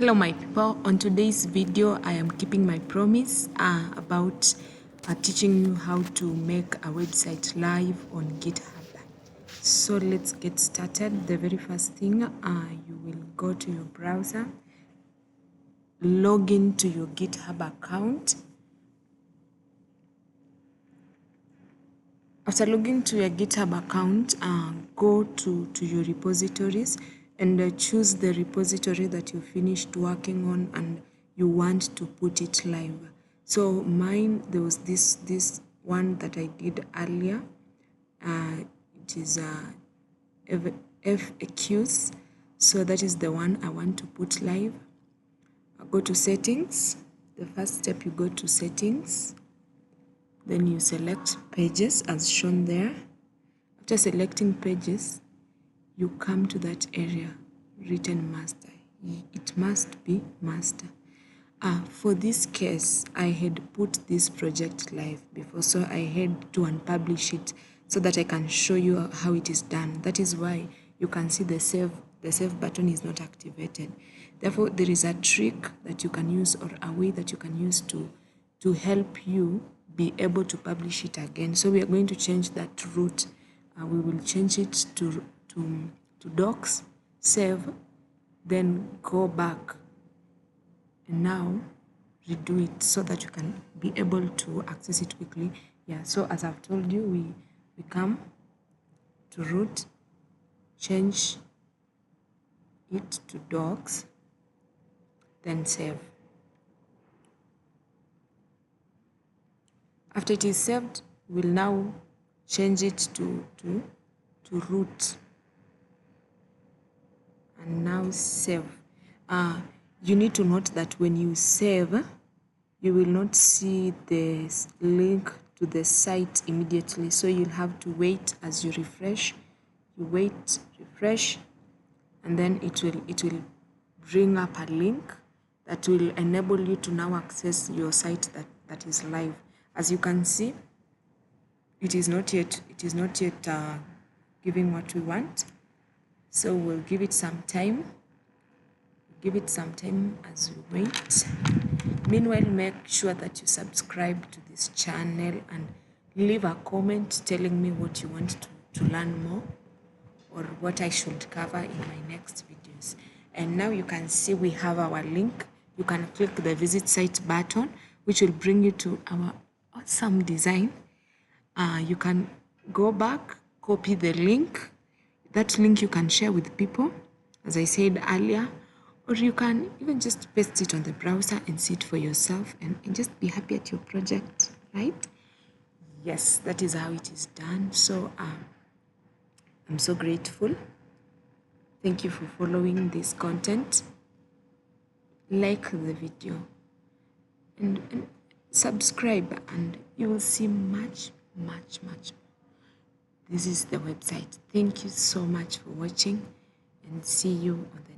Hello my people, on today's video I am keeping my promise about teaching you how to make a website live on GitHub. So let's get started. The very first thing, you will go to your browser, log into your GitHub account. After logging to your GitHub account, go to your repositories and choose the repository that you finished working on and you want to put it live. So mine, there was this one that I did earlier. It is FAQs. So that is the one I want to put live. I'll go to settings. The first step, you go to settings. Then you select pages as shown there. After selecting pages, you come to that area written master. It must be master. For this case, I had put this project live before, so I had to unpublish it so that I can show you how it is done. That is why you can see the save button is not activated. Therefore, there is a trick that you can use, or a way that you can use to help you be able to publish it again. So we are going to change that route. We will change it to docs, save, then go back, and now redo it so that you can be able to access it quickly. Yeah, so as I've told you, we come to root, change it to docs, then save. After it is saved, we'll now change it to root and now save. You need to note that when you save, you will not see the link to the site immediately, so you'll have to wait as you refresh. You wait, refresh, and then it will bring up a link that will enable you to now access your site that is live. As you can see, it is not yet giving what we want, so we'll give it some time. Give it some time as we wait. Meanwhile, make sure that you subscribe to this channel and leave a comment telling me what you want to learn more, or what I should cover in my next videos. And now you can see we have our link. You can click the visit site button, which will bring you to our awesome design. You can go back, copy the link. That link you can share with people, as I said earlier, or you can even just paste it on the browser and see it for yourself and just be happy at your project, right? Yes, that is how it is done. So I'm so grateful. Thank you for following this content. Like the video and subscribe, and you will see much more. This is the website. Thank you so much for watching, and see you on the